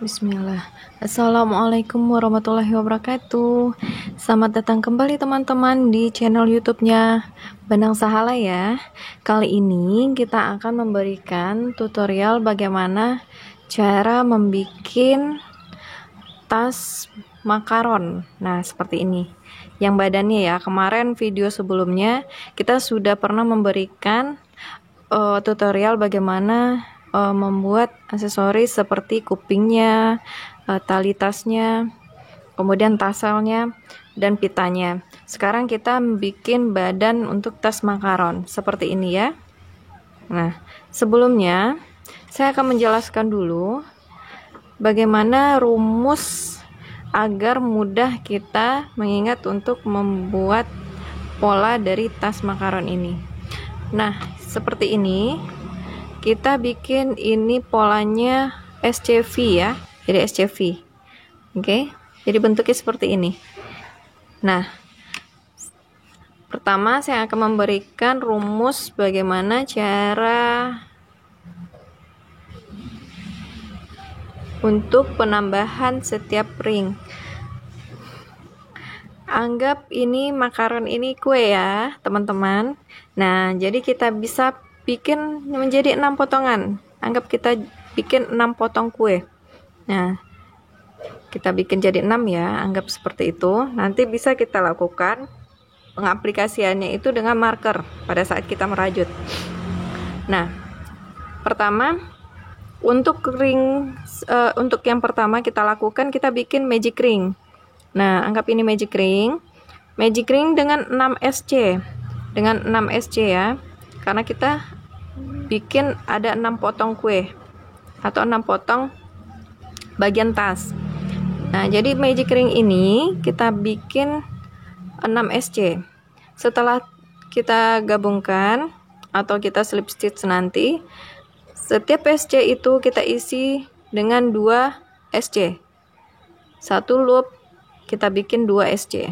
Bismillah. Assalamualaikum warahmatullahi wabarakatuh. Selamat datang kembali teman-teman di channel YouTube-nya Benang Sahala ya. Kali ini kita akan memberikan tutorial bagaimana cara membuat tas makaron. Nah, seperti ini. Yang badannya ya, kemarin video sebelumnya kita sudah pernah memberikan tutorial bagaimana membuat aksesoris seperti kupingnya, tali tasnya, kemudian taselnya, dan pitanya. Sekarang kita bikin badan untuk tas makaron seperti ini ya. Nah, sebelumnya saya akan menjelaskan dulu bagaimana rumus agar mudah kita mengingat untuk membuat pola dari tas makaron ini. Nah, seperti ini. Kita bikin ini polanya SCV ya, jadi SCV. Oke, jadi bentuknya seperti ini. Nah, pertama saya akan memberikan rumus bagaimana cara untuk penambahan setiap ring. Anggap ini makaron ini kue ya teman-teman. Nah, jadi kita bisa bikin menjadi 6 potongan. Anggap kita bikin 6 potong kue. Nah, kita bikin jadi 6 ya, anggap seperti itu. Nanti bisa kita lakukan pengaplikasiannya itu dengan marker pada saat kita merajut. Nah, pertama untuk ring untuk yang pertama kita lakukan, kita bikin magic ring. Nah, anggap ini magic ring. Magic ring dengan 6 SC. Dengan 6 SC ya. Karena kita bikin ada 6 potong kue atau 6 potong bagian tas. Nah, jadi magic ring ini kita bikin 6 SC. Setelah kita gabungkan atau kita slip stitch nanti, setiap SC itu kita isi dengan 2 SC. Satu loop kita bikin 2 SC.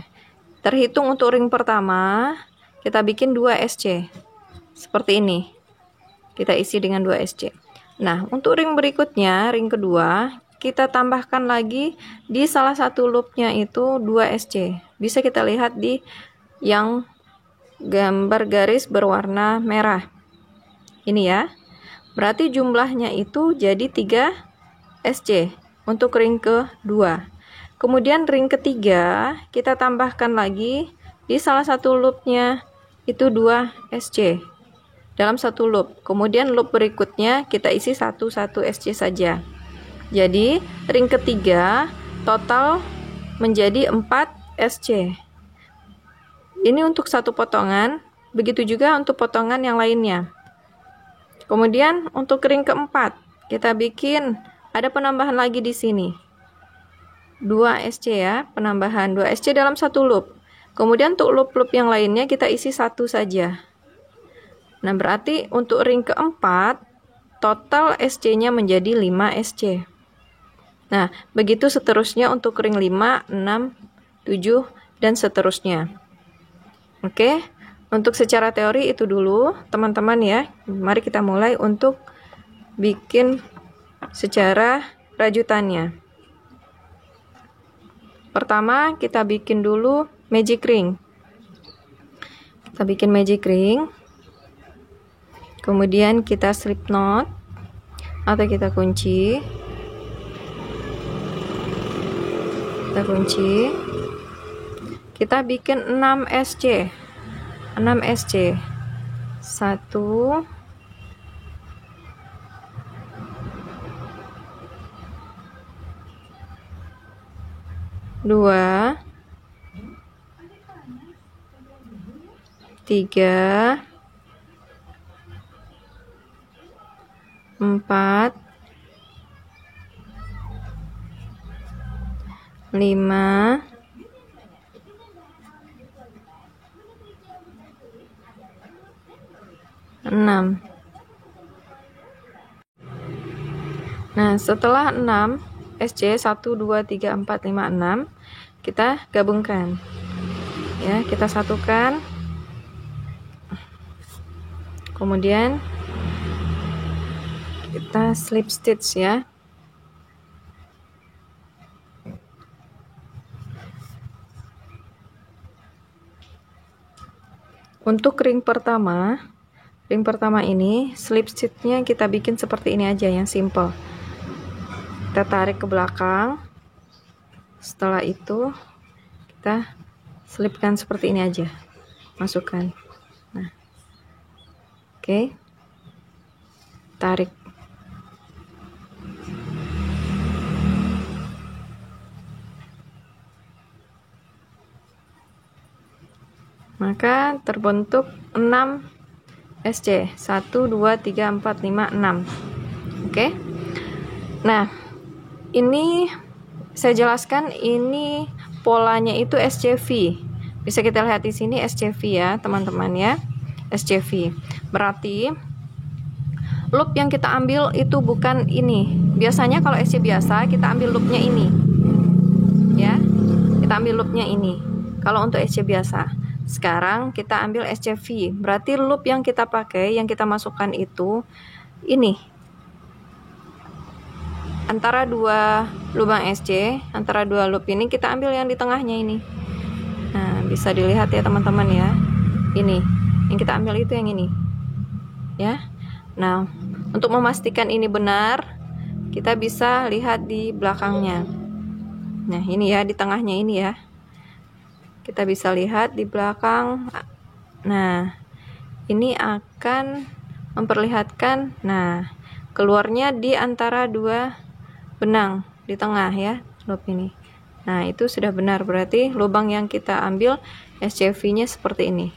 Terhitung untuk ring pertama kita bikin 2 SC. Seperti ini. Kita isi dengan 2 SC. Nah, untuk ring berikutnya, ring kedua, kita tambahkan lagi di salah satu loopnya itu 2 SC. Bisa kita lihat di yang gambar garis berwarna merah. Ini ya. Berarti jumlahnya itu jadi 3 SC untuk ring kedua. Kemudian ring ketiga, kita tambahkan lagi di salah satu loopnya itu 2 SC. Dalam satu loop. Kemudian loop berikutnya kita isi 1 SC saja. Jadi ring ketiga total menjadi 4 SC. Ini untuk satu potongan, begitu juga untuk potongan yang lainnya. Kemudian untuk ring keempat kita bikin ada penambahan lagi di sini. 2 SC ya, penambahan 2 SC dalam satu loop. Kemudian untuk loop-loop yang lainnya kita isi 1 saja. Nah, berarti untuk ring keempat, total SC-nya menjadi 5 SC. Nah, begitu seterusnya untuk ring 5, 6, 7, dan seterusnya. Oke, untuk secara teori itu dulu, teman-teman ya. Mari kita mulai untuk bikin secara rajutannya. Pertama, kita bikin dulu magic ring. Kita bikin magic ring. Kemudian kita slip knot atau kita kunci. Kita bikin 6 SC. 6 SC. 1 2 3 4 5 6. Nah, setelah 6 SC 1 2 3 4 5 6 kita gabungkan. Ya, kita satukan. Kemudian kita slip stitch ya. Untuk ring pertama ini slip stitchnya kita bikin seperti ini aja, yang simple. Kita tarik ke belakang, setelah itu kita selipkan seperti ini aja, masukkan. Nah, oke, tarik. Maka terbentuk 6 SC. 1 2 3 4 5 6. Oke. Nah, ini saya jelaskan, ini polanya itu SCV. Bisa kita lihat di sini SCV ya, teman-teman ya. SCV. Berarti loop yang kita ambil itu bukan ini. Biasanya kalau SC biasa kita ambil loopnya ini. Ya. Kita ambil loopnya ini. Kalau untuk SC biasa. Sekarang kita ambil SCV. Berarti loop yang kita pakai, yang kita masukkan itu ini. Antara dua lubang SC, antara dua loop ini kita ambil yang di tengahnya ini. Nah, bisa dilihat ya teman-teman ya. Ini, yang kita ambil itu yang ini. Ya. Nah, untuk memastikan ini benar, kita bisa lihat di belakangnya. Nah, ini ya, di tengahnya ini ya. Kita bisa lihat di belakang. Nah, ini akan memperlihatkan, nah, keluarnya di antara dua benang di tengah ya, loop ini. Nah, itu sudah benar, berarti lubang yang kita ambil SCV-nya seperti ini.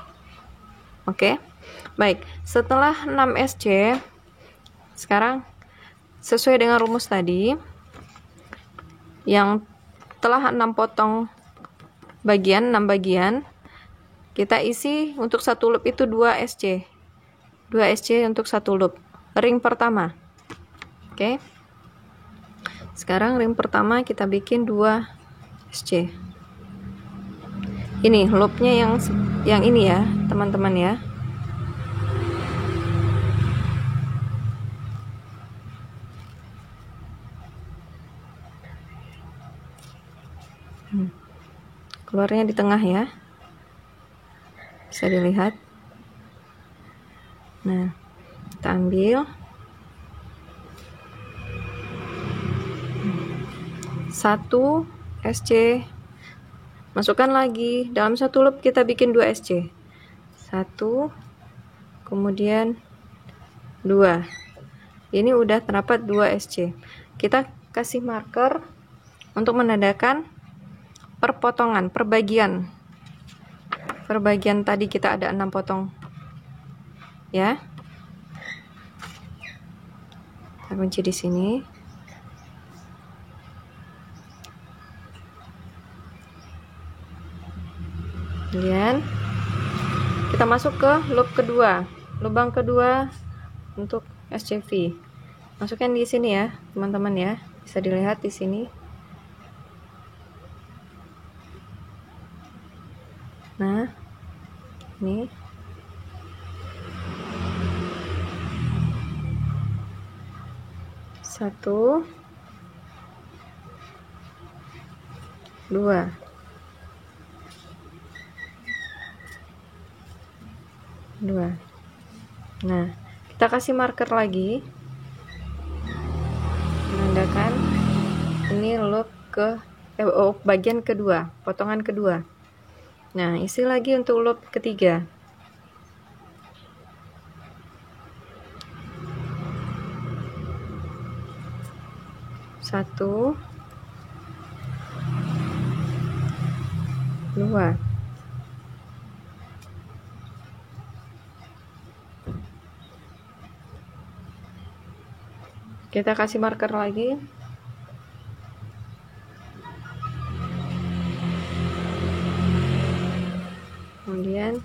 Oke. Baik, setelah 6 SC, sekarang sesuai dengan rumus tadi, yang telah 6 potong bagian, 6 bagian, kita isi untuk satu loop itu 2 SC. 2 SC untuk satu loop. Ring pertama. Oke. Sekarang ring pertama kita bikin 2 SC. Ini loopnya yang ini ya, teman-teman ya. Keluarnya di tengah ya. Bisa dilihat. Nah, kita ambil 1 SC, masukkan lagi dalam satu loop, kita bikin 2 SC. 1, kemudian 2. Ini udah terdapat 2 SC. Kita kasih marker untuk menandakan perpotongan, perbagian tadi kita ada 6 potong ya. Kita kunci di sini. Kemudian kita masuk ke loop kedua, lubang kedua untuk SCV. Masukkan di sini ya, teman-teman ya. Bisa dilihat di sini. Nah, ini satu, 2, 2. Nah, kita kasih marker lagi, menandakan ini loop ke bagian kedua, potongan kedua. Nah, isi lagi untuk loop ketiga. Satu, 2. Kita kasih marker lagi. Kemudian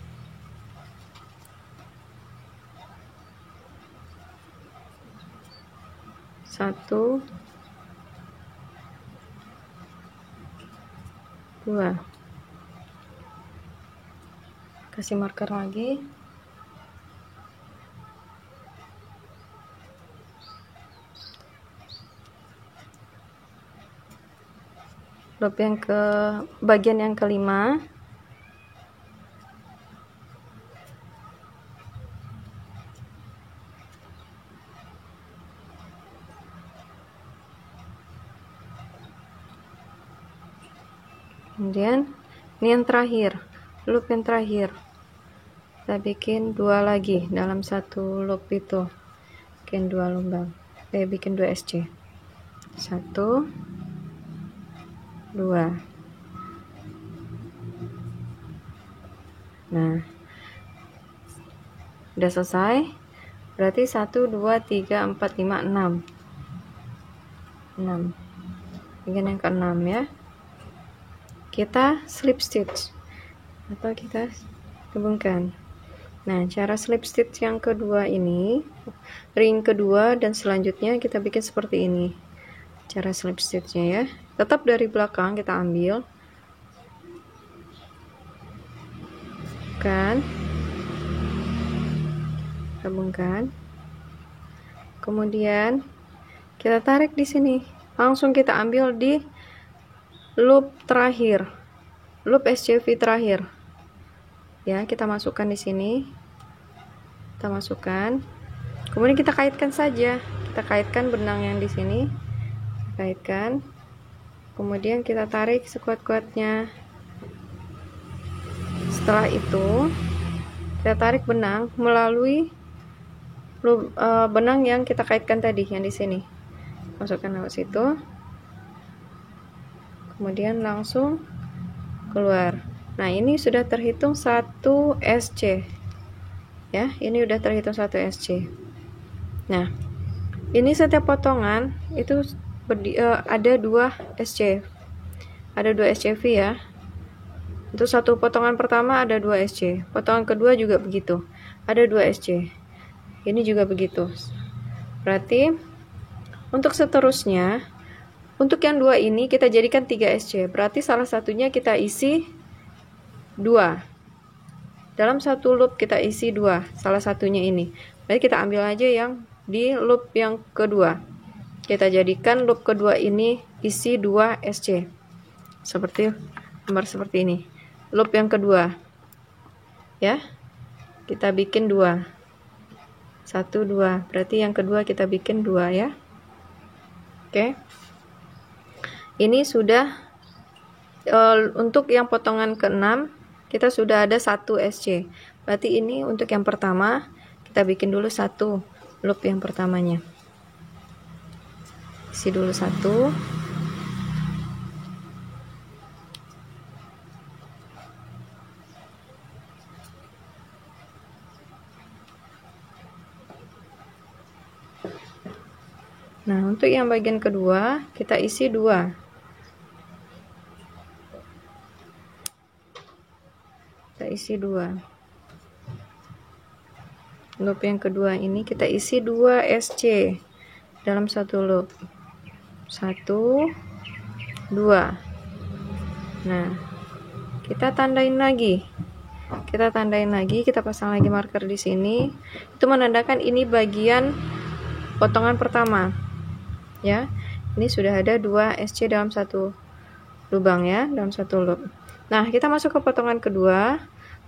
satu, 2. Kasih marker lagi. Loop yang ke bagian yang kelima. Kemudian ini yang terakhir, loop yang terakhir, kita bikin 2 lagi dalam satu loop itu, bikin 2 lubang, bikin 2 SC, 1 2. Nah, udah selesai. Berarti 1 2 3 4 5 6 bagian yang ke-6 ya. Kita slip stitch atau kita gabungkan. Nah, cara slip stitch yang kedua ini, ring kedua dan selanjutnya kita bikin seperti ini. Cara slip stitchnya ya, tetap dari belakang kita ambil kan, gabungkan, kemudian kita tarik di sini, langsung kita ambil di loop terakhir, loop SCV terakhir ya. Kita masukkan di sini, kita masukkan, kemudian kita kaitkan saja, kita kaitkan benang yang di sini, kaitkan, kemudian kita tarik sekuat-kuatnya. Setelah itu kita tarik benang melalui benang yang kita kaitkan tadi, yang di sini, masukkan lewat situ, kemudian langsung keluar. Nah, ini sudah terhitung 1 SC ya, ini udah terhitung 1 SC. Nah, ini setiap potongan itu ada 2 SC, ada 2 SCV ya. Untuk satu potongan pertama ada 2 SC, potongan kedua juga begitu, ada 2 SC, ini juga begitu. Berarti untuk seterusnya, untuk yang 2 ini kita jadikan 3 SC, berarti salah satunya kita isi 2 dalam satu loop, kita isi 2 salah satunya ini. Berarti kita ambil aja yang di loop yang kedua, kita jadikan loop kedua ini isi 2 SC, seperti gambar seperti ini. Loop yang kedua ya, kita bikin 2, 1 2, berarti yang kedua kita bikin 2 ya. Oke, ini sudah untuk yang potongan ke-6 kita sudah ada 1 SC, berarti ini untuk yang pertama kita bikin dulu 1 loop yang pertamanya, isi dulu 1, nah untuk yang bagian kedua kita isi 2, kita isi 2 loop yang kedua ini, kita isi 2 SC dalam satu loop, 1 2. Nah, kita tandain lagi, kita pasang lagi marker di sini, itu menandakan ini bagian potongan pertama ya. Ini sudah ada 2 SC dalam satu lubang ya, dalam satu loop. Nah, kita masuk ke potongan kedua.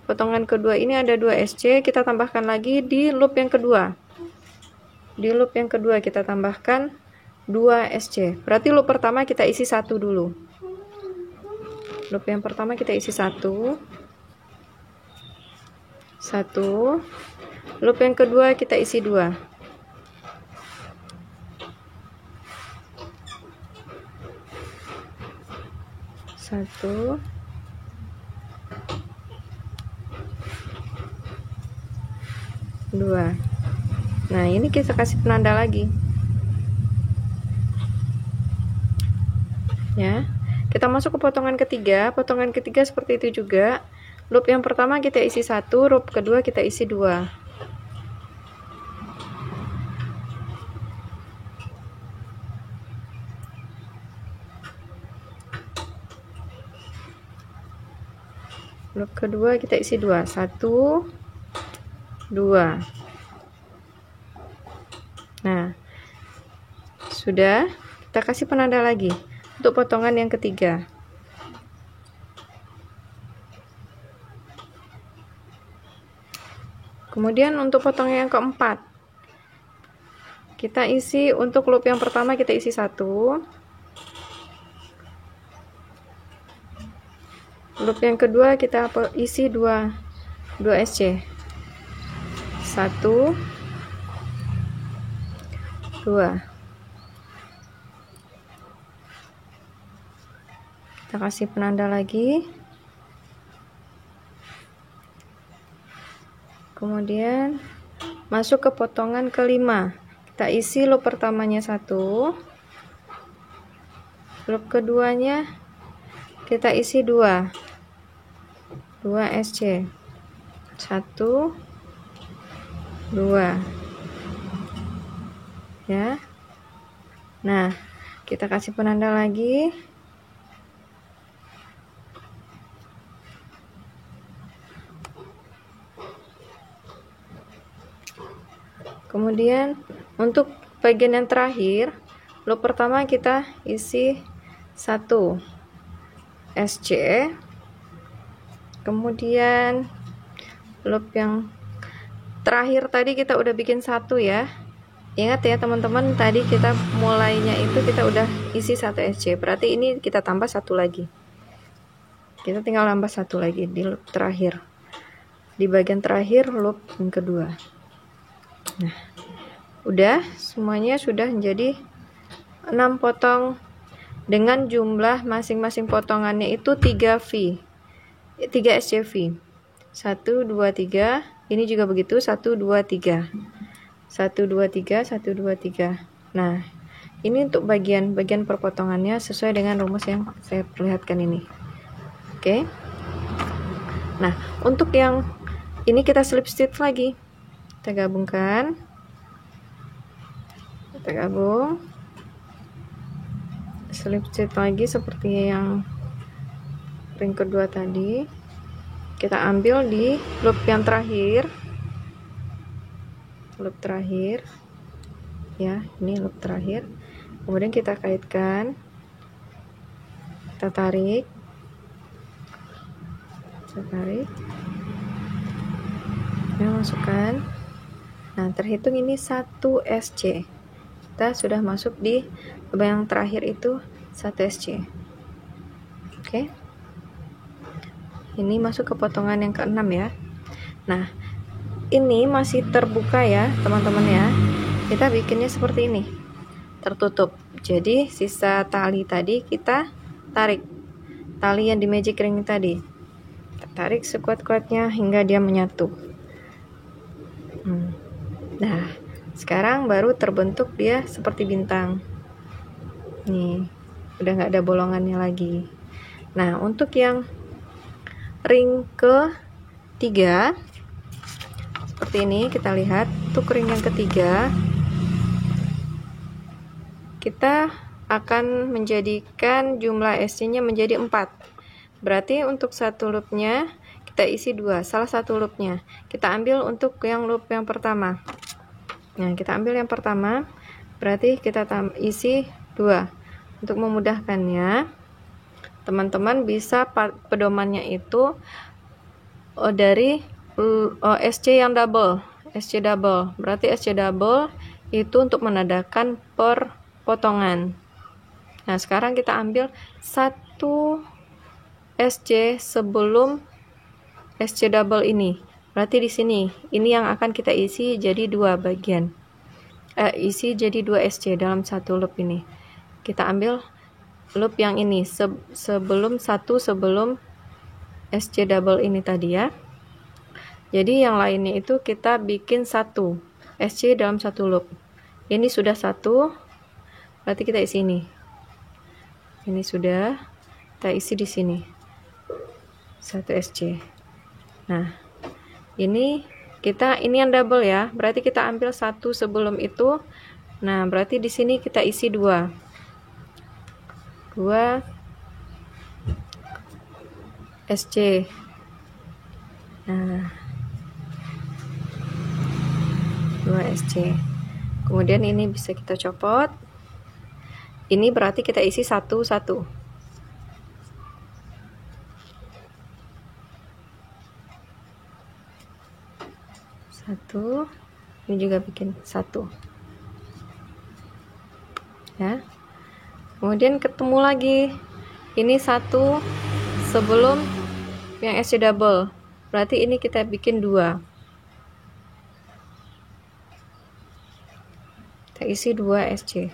Potongan kedua ini ada 2 SC, kita tambahkan lagi di loop yang kedua. Di loop yang kedua kita tambahkan 2 SC. Berarti loop pertama kita isi 1 dulu. Loop yang pertama kita isi 1. Loop yang kedua kita isi 2. 1 2. Nah, ini kita kasih penanda lagi ya. Kita masuk ke potongan ketiga. Potongan ketiga seperti itu juga. Loop yang pertama kita isi 1, loop kedua kita isi 2. Loop kedua kita isi 2, 1 2. Nah, sudah, kita kasih penanda lagi untuk potongan yang ketiga. Kemudian untuk potongan yang keempat, kita isi, untuk loop yang pertama kita isi 1, loop yang kedua kita isi 2 SC. 1 2. Kita kasih penanda lagi. Kemudian masuk ke potongan kelima. Kita isi loop pertamanya 1. Loop keduanya kita isi 2 SC. 1 2 ya. Nah, kita kasih penanda lagi. Kemudian untuk bagian yang terakhir, loop pertama kita isi 1 SC. Kemudian loop yang terakhir tadi kita udah bikin 1 ya. Ingat ya teman-teman, tadi kita mulainya itu kita udah isi 1 SC. Berarti ini kita tambah 1 lagi. Kita tinggal tambah 1 lagi di loop terakhir. Di bagian terakhir loop yang kedua. Nah, udah semuanya sudah menjadi 6 potong dengan jumlah masing-masing potongannya itu 3 SCV. 1 2 3. Ini juga begitu, 1 2 3. 1 2 3 1 2 3. Nah, ini untuk bagian perpotongannya sesuai dengan rumus yang saya perlihatkan ini. Oke. Nah, untuk yang ini kita slip stitch lagi. Kita gabungkan. Kita gabung. Slip stitch lagi seperti yang ring kedua tadi. Kita ambil di loop yang terakhir. Loop terakhir. Ya, ini loop terakhir. Kemudian kita kaitkan. Kita tarik. Kita tarik. Kita masukkan. Nah, terhitung ini 1 SC. Kita sudah masuk di yang terakhir itu 1 SC. Oke. Ini masuk ke potongan yang ke-6 ya. Nah, ini masih terbuka ya, teman-teman ya. Kita bikinnya seperti ini. Tertutup. Jadi, sisa tali tadi kita tarik. Tali yang di magic ring tadi. Kita tarik sekuat-kuatnya hingga dia menyatu. Nah, sekarang baru terbentuk dia seperti bintang. Nih, udah nggak ada bolongannya lagi. Nah, untuk yang ring ke-3 seperti ini, kita lihat untuk ring yang ketiga kita akan menjadikan jumlah SC-nya menjadi 4. Berarti untuk satu loopnya kita isi 2, salah satu loopnya kita ambil untuk yang loop yang pertama. Nah, kita ambil yang pertama, berarti kita isi 2. Untuk memudahkannya, teman-teman bisa pedomannya itu dari SC yang double. SC double, berarti SC double itu untuk menandakan per potongan. Nah, sekarang kita ambil 1 SC sebelum SC double ini. Berarti di sini, ini yang akan kita isi jadi 2 bagian. Isi jadi 2 SC dalam satu loop ini. Kita ambil loop yang ini sebelum SC double ini tadi ya. Jadi yang lainnya itu kita bikin 1 SC dalam satu loop. Ini sudah 1, berarti kita isi ini. Ini sudah, kita isi di sini 1 SC. Nah, ini yang double ya, berarti kita ambil 1 sebelum itu. Nah, berarti di sini kita isi 2 SC. Nah, 2 SC. Kemudian ini bisa kita copot. Ini berarti kita isi 1 1. Ini juga bikin 1 ya. Kemudian ketemu lagi, ini 1 sebelum yang SC double. Berarti ini kita bikin 2. Kita isi 2 SC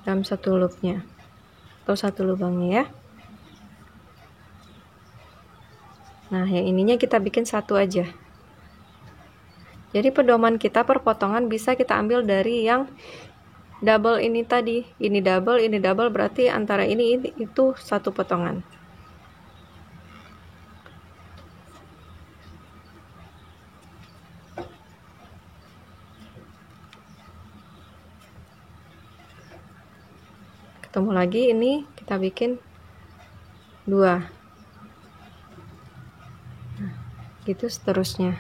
dalam satu loopnya atau satu lubangnya ya. Nah, yang ininya kita bikin 1 aja. Jadi pedoman kita perpotongan bisa kita ambil dari yang double ini tadi. Ini double, berarti antara ini itu 1 potongan. Ketemu lagi, ini kita bikin 2. Nah, gitu seterusnya.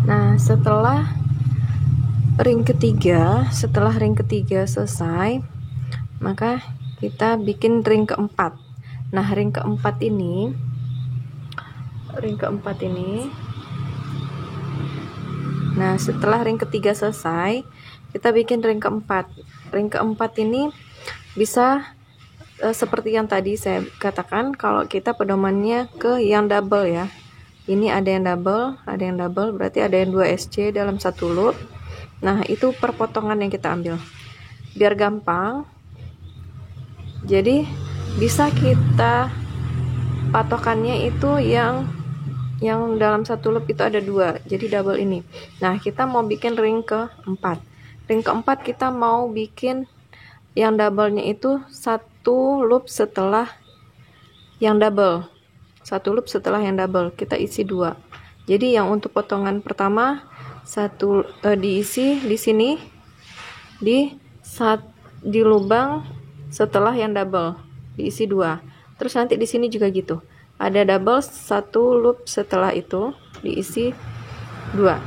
Nah, setelah ring ketiga selesai, maka kita bikin ring keempat. Nah, ring keempat ini nah, setelah ring ketiga selesai, kita bikin ring keempat. Ring keempat ini bisa seperti yang tadi saya katakan, kalau kita pedomannya ke yang double ya. Ini ada yang double, berarti ada yang 2 SC dalam satu loop. Nah, itu perpotongan yang kita ambil. Biar gampang, jadi bisa kita patokannya itu yang dalam satu loop itu ada 2, jadi double ini. Nah, kita mau bikin ring keempat. Ring keempat kita mau bikin yang double-nya itu 1 loop setelah yang double. 1 loop setelah yang double, kita isi 2. Jadi yang untuk potongan pertama diisi di sini di lubang setelah yang double, diisi 2. Terus nanti di sini juga gitu. Ada double, 1 loop setelah itu diisi 2.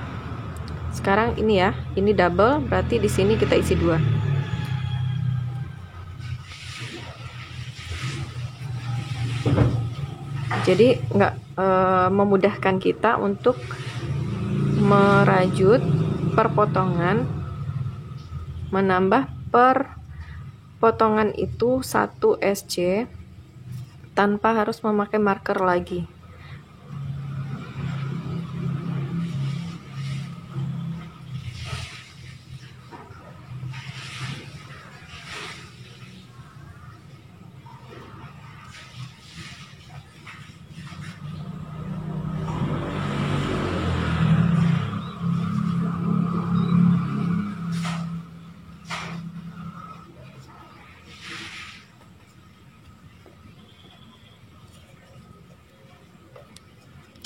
Sekarang ini ya, ini double, berarti di sini kita isi 2. Jadi memudahkan kita untuk merajut perpotongan, menambah per potongan itu 1 SC tanpa harus memakai marker lagi.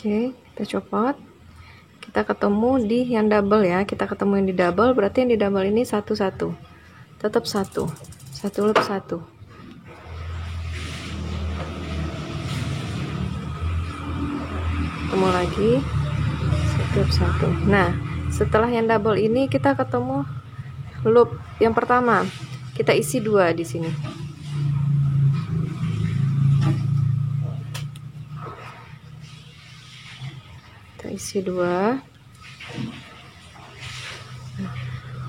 Oke, kita copot. Kita ketemu di yang double ya. Kita ketemu yang di double, berarti yang di double ini 1 1. Tetap 1. 1 loop 1. Ketemu lagi 1 loop 1. Nah, setelah yang double ini kita ketemu loop yang pertama. Kita isi 2 di sini. Isi 2.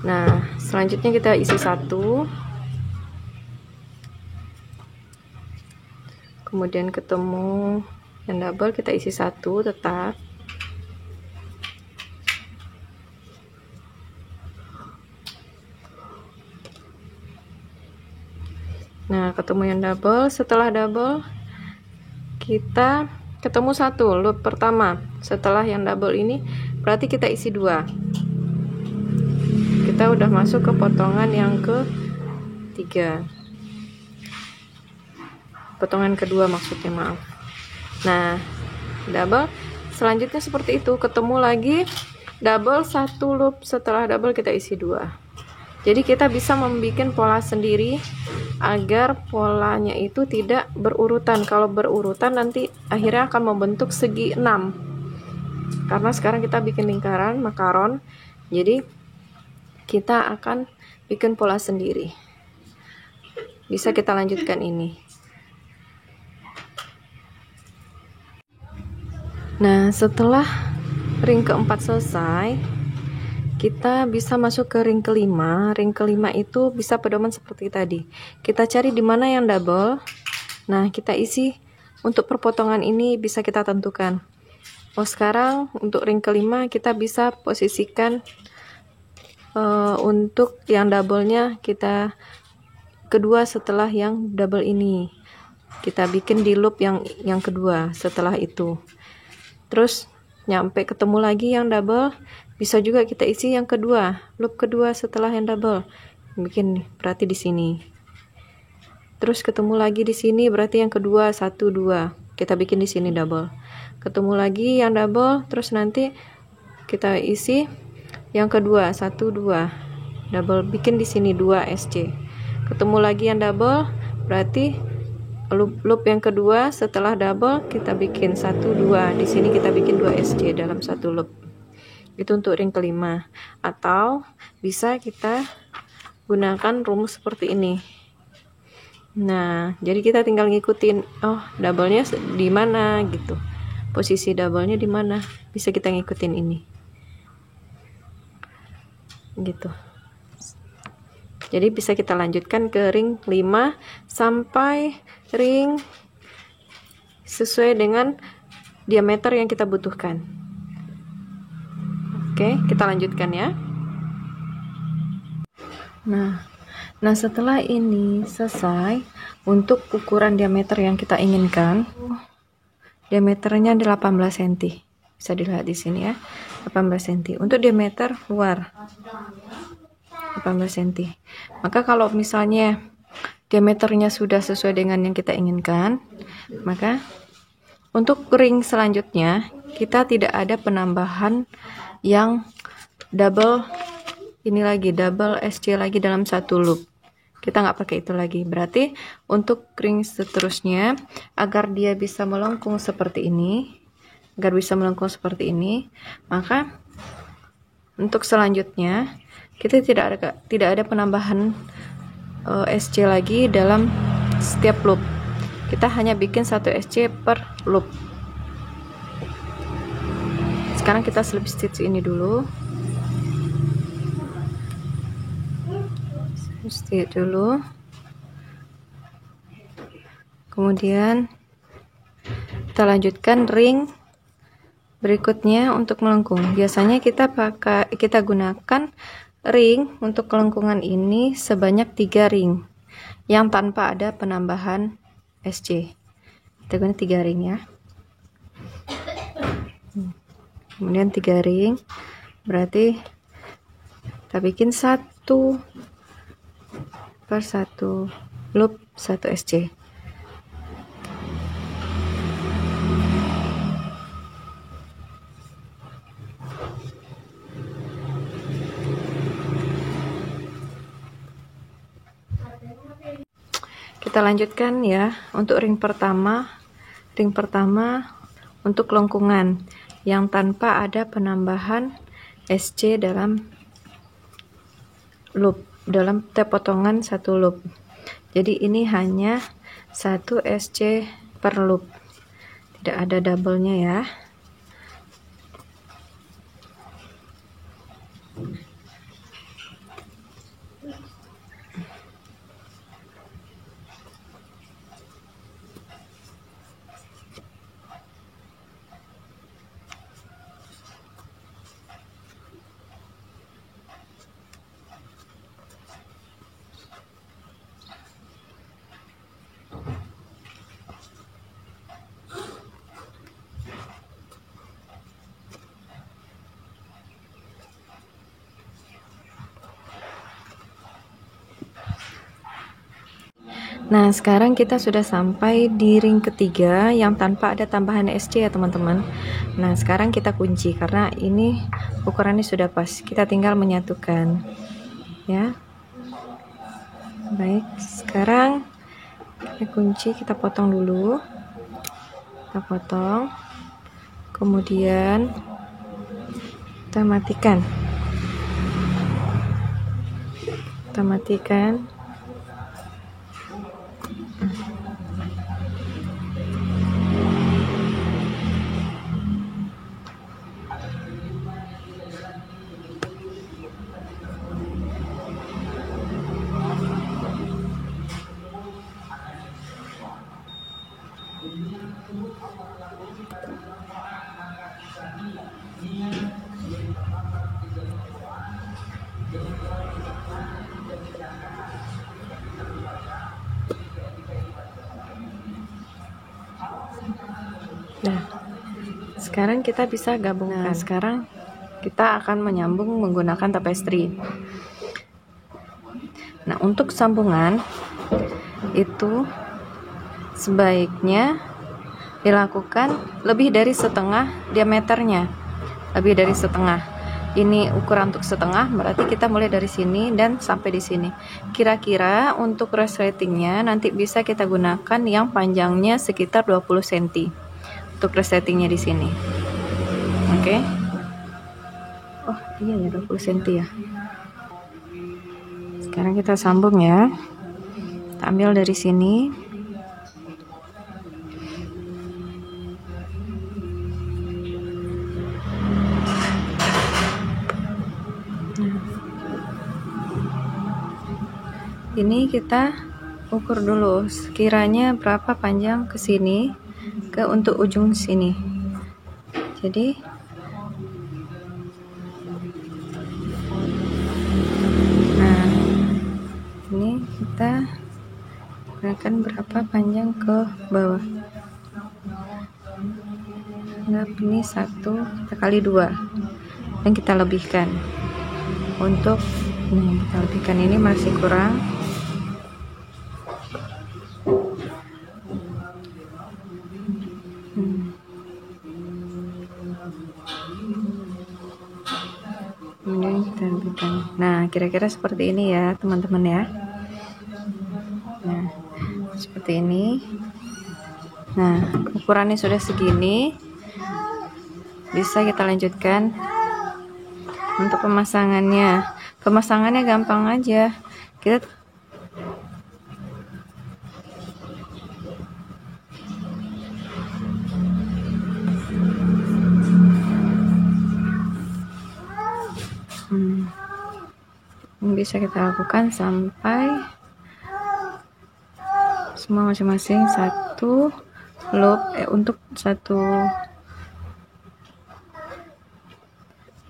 Nah, selanjutnya kita isi 1. Kemudian ketemu yang double, kita isi 1 tetap. Nah, ketemu yang double. Setelah double, kita ketemu 1 loop pertama setelah yang double ini, berarti kita isi 2. Kita udah masuk ke potongan yang ke-3, potongan kedua maksudnya, maaf. Nah, double selanjutnya seperti itu, ketemu lagi double 1 loop setelah double, kita isi 2. Jadi kita bisa membuat pola sendiri agar polanya itu tidak berurutan. Kalau berurutan nanti akhirnya akan membentuk segi 6. Karena sekarang kita bikin lingkaran makaron, jadi kita akan bikin pola sendiri. Bisa kita lanjutkan ini. Nah, setelah ring keempat selesai, kita bisa masuk ke ring kelima. Ring kelima itu bisa pedoman seperti tadi. Kita cari di mana yang double. Nah, kita isi untuk perpotongan ini bisa kita tentukan. Sekarang untuk ring kelima kita bisa posisikan untuk yang double-nya kita kedua setelah yang double ini. Kita bikin di loop yang kedua setelah itu. Terus nyampe ketemu lagi yang double, bisa juga kita isi yang kedua, loop kedua setelah yang double. Bikin berarti di sini. Terus ketemu lagi di sini berarti yang kedua 1 2. Kita bikin di sini double. Ketemu lagi yang double, terus nanti kita isi yang kedua 1 2. Double bikin di sini 2 SC. Ketemu lagi yang double, berarti loop yang kedua setelah double kita bikin 1 2. Di sini kita bikin 2 SC dalam satu loop. Itu untuk ring kelima. Atau bisa kita gunakan rumus seperti ini. Nah, jadi kita tinggal ngikutin, double-nya di mana gitu. Posisi double-nya di mana? Bisa kita ngikutin ini. Gitu. Jadi bisa kita lanjutkan ke ring 5 sampai ring sesuai dengan diameter yang kita butuhkan. Oke, kita lanjutkan ya. Nah, setelah ini selesai, untuk ukuran diameter yang kita inginkan, diameternya 18 cm. Bisa dilihat di sini ya, 18 cm. Untuk diameter luar 18 cm. Maka kalau misalnya diameternya sudah sesuai dengan yang kita inginkan, maka untuk ring selanjutnya kita tidak ada penambahan yang double ini lagi, double SC lagi dalam satu loop. Kita nggak pakai itu lagi. Berarti untuk ring seterusnya, agar dia bisa melengkung seperti ini, maka untuk selanjutnya kita tidak ada penambahan SC lagi dalam setiap loop. Kita hanya bikin 1 SC per loop. Sekarang kita slip stitch ini dulu. Stitch dulu, kemudian kita lanjutkan ring berikutnya untuk melengkung. Biasanya kita gunakan ring untuk kelengkungan ini sebanyak 3 ring yang tanpa ada penambahan SC. Kita gunakan 3 ring ya. Kemudian 3 ring berarti kita bikin 1 per 1 loop 1 SC. Kita lanjutkan ya untuk ring pertama untuk lengkungan yang tanpa ada penambahan SC dalam loop, dalam potongan satu loop. Jadi ini hanya 1 SC per loop, tidak ada double-nya ya. Nah, sekarang kita sudah sampai di ring ketiga yang tanpa ada tambahan SC ya teman-teman. Nah, sekarang kita kunci karena ini ukurannya sudah pas. Kita tinggal menyatukan ya. Baik, sekarang kita kunci, kita potong dulu. Kita potong. Kemudian kita matikan. Kita matikan. sekarang kita bisa gabungkan. Nah, sekarang kita akan menyambung menggunakan tapestry. Nah, untuk sambungan itu sebaiknya dilakukan lebih dari setengah diameternya, lebih dari setengah. Ini ukuran untuk setengah, berarti kita mulai dari sini dan sampai di sini. Kira-kira untuk resletingnya nanti bisa kita gunakan yang panjangnya sekitar 20 cm untuk resletingnya di sini. Oke. Oh iya ya, 20 cm ya. Sekarang kita sambung ya. Kita ambil dari sini. Ini kita ukur dulu sekiranya berapa panjang ke sini ke untuk ujung sini. Jadi nah, ini kita gunakan berapa panjang ke bawah. Anggap ini 1, kita kali 2 dan kita lebihkan. Untuk kita lebihkan, ini masih kurang. Kemudian kita lebihkan. Nah, kira-kira seperti ini ya teman-teman ya. Nah, seperti ini. Nah, ukurannya sudah segini, bisa kita lanjutkan untuk pemasangannya. Pemasangannya gampang aja. Kita bisa kita lakukan sampai semua masing-masing satu loop untuk satu.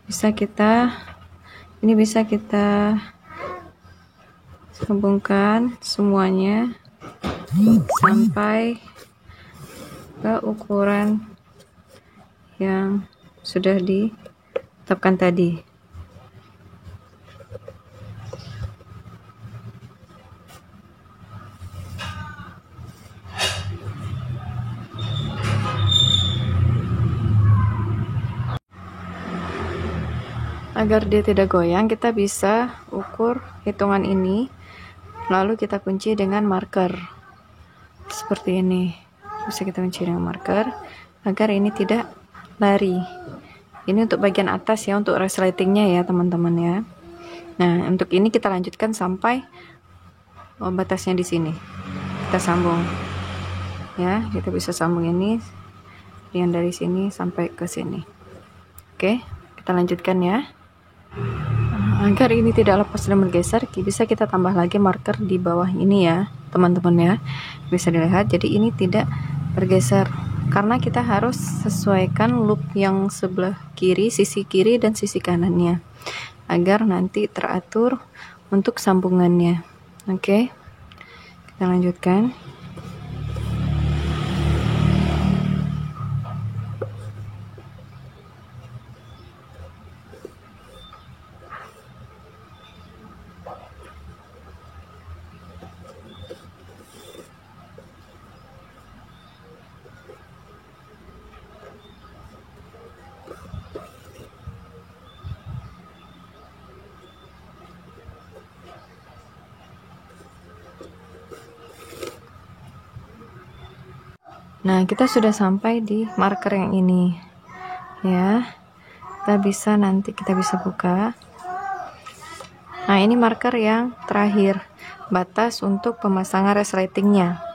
Bisa kita sambungkan semuanya sampai ke ukuran yang sudah ditetapkan tadi. Agar dia tidak goyang, kita bisa ukur hitungan ini, lalu kita kunci dengan marker seperti ini. Bisa kita kunci dengan marker agar ini tidak lari. Ini untuk bagian atas ya, untuk resletingnya ya teman-teman ya. Nah, untuk ini kita lanjutkan sampai batasnya di sini. Kita sambung ya, kita bisa sambung ini yang dari sini sampai ke sini. Oke, kita lanjutkan ya. Agar ini tidak lepas dan bergeser, bisa kita tambah lagi marker di bawah ini ya teman-teman ya. Bisa dilihat, jadi ini tidak bergeser karena kita harus sesuaikan loop yang sebelah kiri, sisi kiri dan sisi kanannya, agar nanti teratur untuk sambungannya. Oke, kita lanjutkan. Nah, kita sudah sampai di marker yang ini ya. Kita bisa buka. Nah, ini marker yang terakhir, batas untuk pemasangan resletingnya.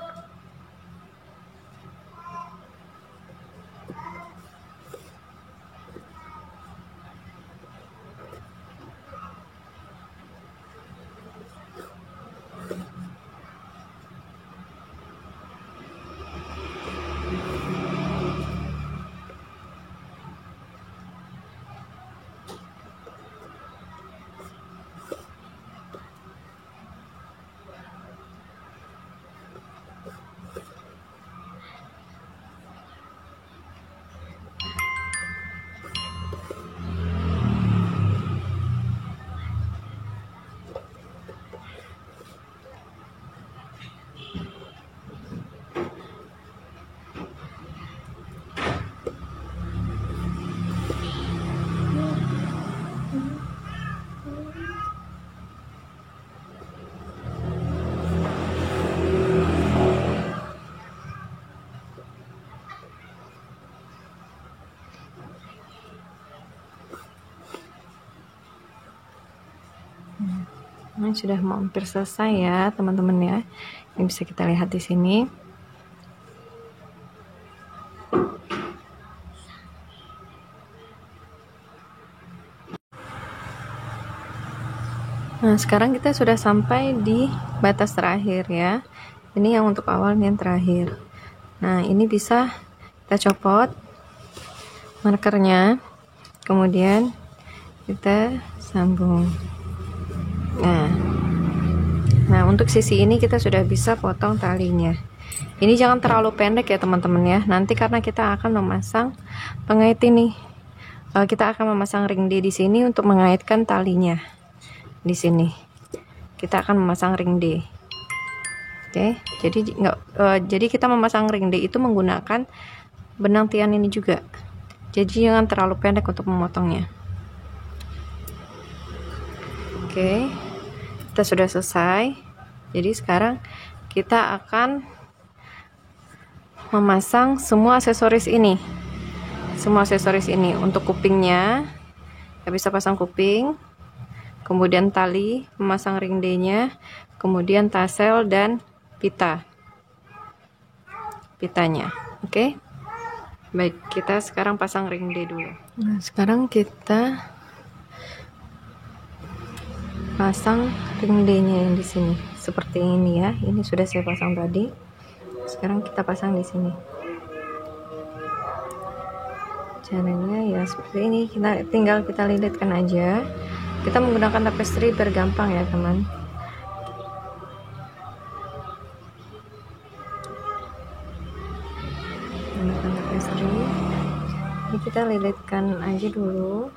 Ini sudah hampir selesai ya teman-teman ya. Ini bisa kita lihat di sini. Nah, sekarang kita sudah sampai di batas terakhir ya. Ini yang untuk awal, ini yang terakhir. Nah, ini bisa kita copot markernya, kemudian kita sambung. Nah, untuk sisi ini kita sudah bisa potong talinya. Ini jangan terlalu pendek ya teman-teman ya. Nanti karena kita akan memasang pengait ini, kita akan memasang ring D di sini untuk mengaitkan talinya. Di sini kita akan memasang ring D. Oke, jadi kita memasang ring D itu menggunakan benang tian ini juga. Jadi jangan terlalu pendek untuk memotongnya. Oke, kita sudah selesai. Jadi sekarang kita akan memasang semua aksesoris ini. Semua aksesoris ini untuk kupingnya, kita bisa pasang kuping, kemudian tali, memasang ring D-nya, kemudian tassel dan pitanya. Oke. Baik, kita sekarang pasang ring D dulu. Nah, sekarang kita pasang ring D-nya yang di sini. Seperti ini ya. Ini sudah saya pasang tadi. Sekarang kita pasang di sini. Caranya ya seperti ini. Tinggal kita lilitkan aja. Kita menggunakan tapestry biar gampang ya teman. Menggunakan tapestry. Ini kita lilitkan aja dulu.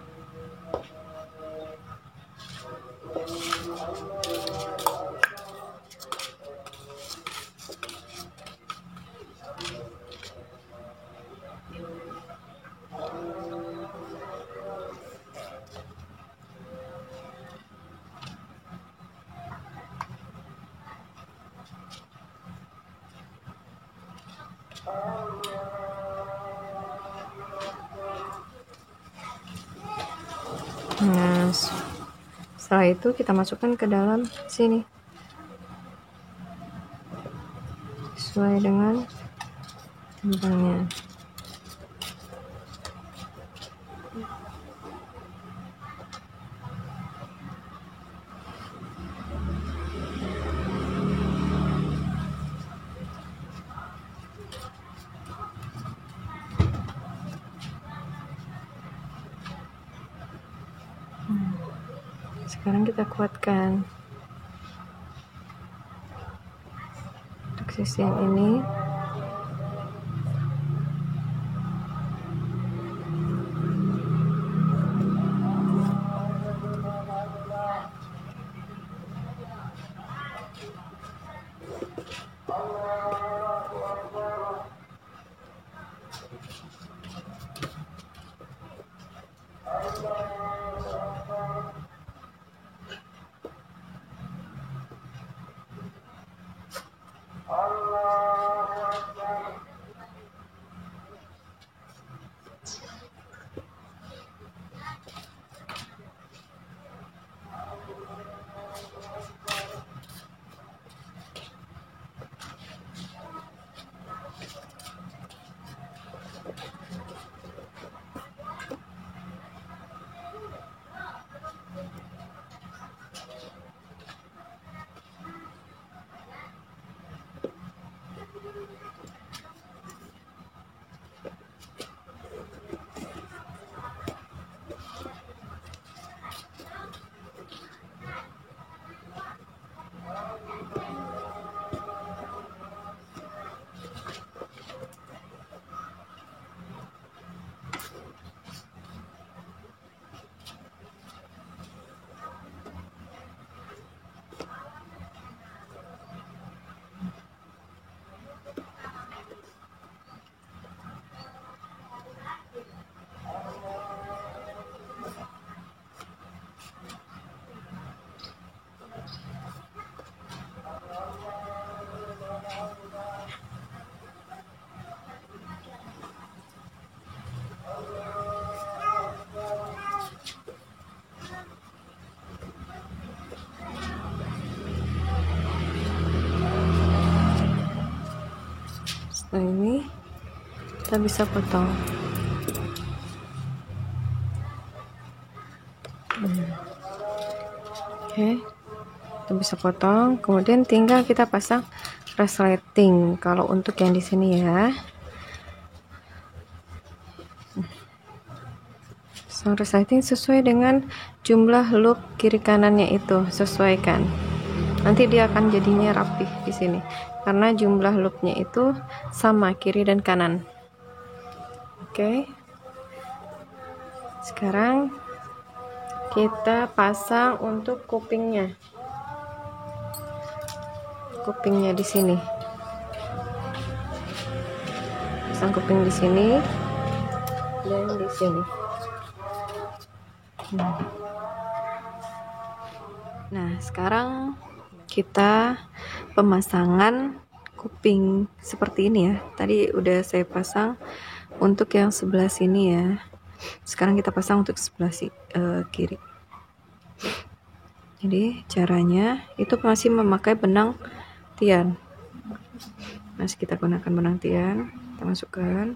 Nah, setelah itu kita masukkan ke dalam sini sesuai dengan benangnya. Sekarang kita kuatkan untuk sisi yang ini. Nah, ini kita bisa potong. Oke, kita bisa potong, kemudian tinggal kita pasang resleting kalau untuk yang di sini ya. Pasang resleting sesuai dengan jumlah loop kiri kanannya, itu sesuaikan. Nanti dia akan jadinya rapih di sini karena jumlah loopnya itu sama kiri dan kanan. Oke, sekarang kita pasang untuk kupingnya di sini. Pasang kuping di sini dan di sini. Nah, sekarang kita pemasangan kuping seperti ini ya. Tadi udah saya pasang untuk yang sebelah sini ya. Sekarang kita pasang untuk sebelah kiri. Jadi caranya itu masih memakai benang tian. Masih kita gunakan benang tian, kita masukkan.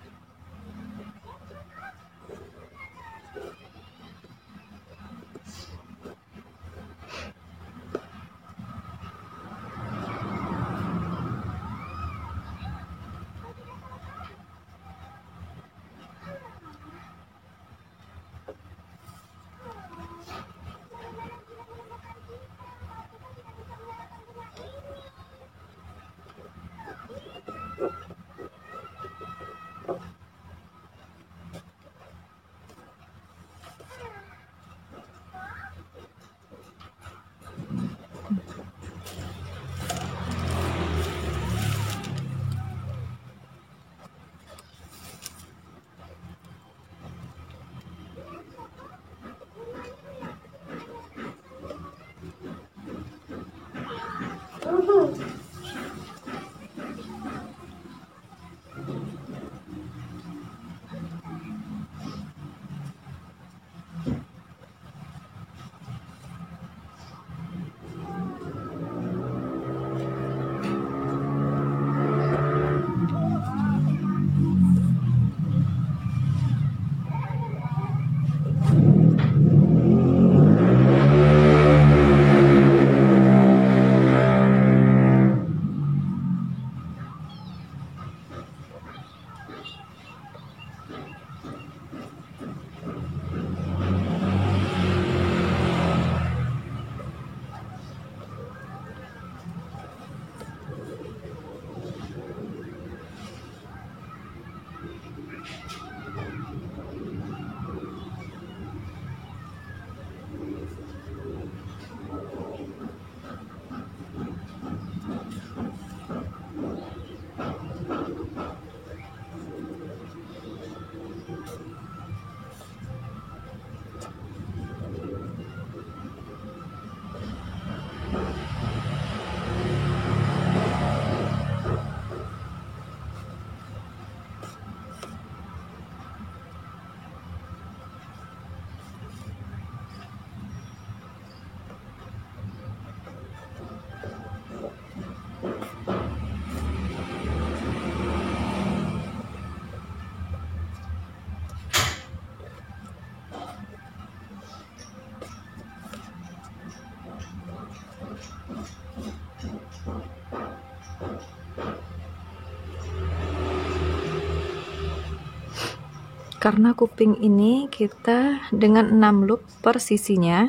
Karena kuping ini kita dengan 6 loop per sisinya,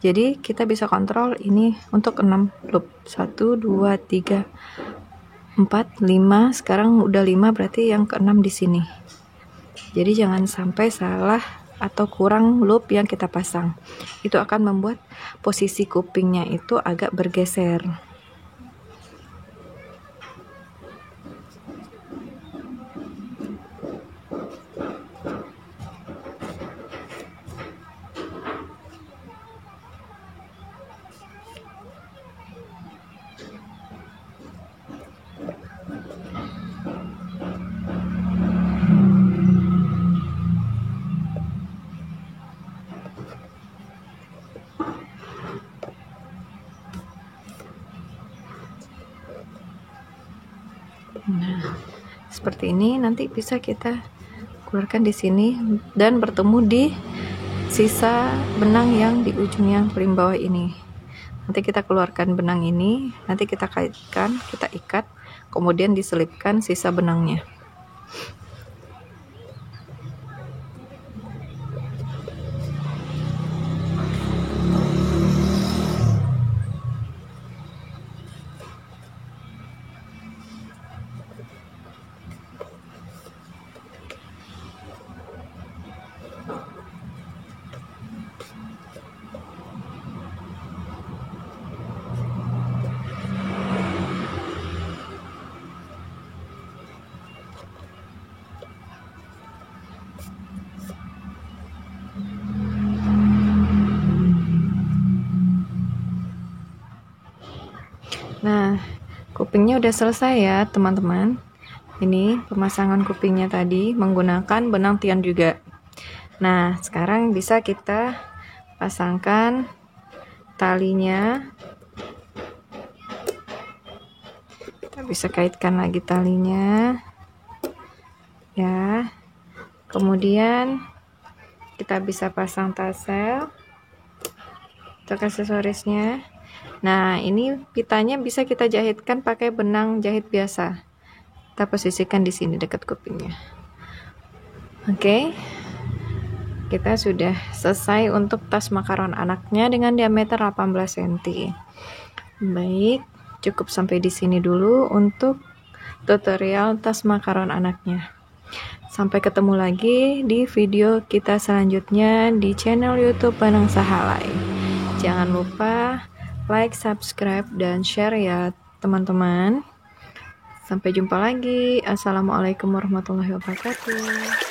jadi kita bisa kontrol ini untuk 6 loop. 1, 2, 3, 4, 5. Sekarang udah 5, berarti yang ke-6 di sini. Jadi jangan sampai salah atau kurang loop yang kita pasang. Itu akan membuat posisi kupingnya itu agak bergeser. Nah, seperti ini. Nanti bisa kita keluarkan di sini dan bertemu di sisa benang yang di ujung yang paling bawah ini. Nanti kita keluarkan benang ini, nanti kita kaitkan, kita ikat, kemudian diselipkan sisa benangnya. Nah, kupingnya udah selesai ya teman-teman. Ini pemasangan kupingnya tadi menggunakan benang tian juga. Nah, sekarang bisa kita pasangkan talinya. Kita bisa kaitkan lagi talinya. Ya. Kemudian kita bisa pasang tassel untuk aksesorisnya. Nah, ini pitanya bisa kita jahitkan pakai benang jahit biasa. Kita posisikan di sini dekat kupingnya. Oke. Kita sudah selesai untuk tas makaron anaknya dengan diameter 18 cm. Baik, cukup sampai di sini dulu untuk tutorial tas makaron anaknya. Sampai ketemu lagi di video kita selanjutnya di channel YouTube Panang Sahalai. Jangan lupa like, subscribe, dan share ya teman-teman. Sampai jumpa lagi. Assalamualaikum warahmatullahi wabarakatuh.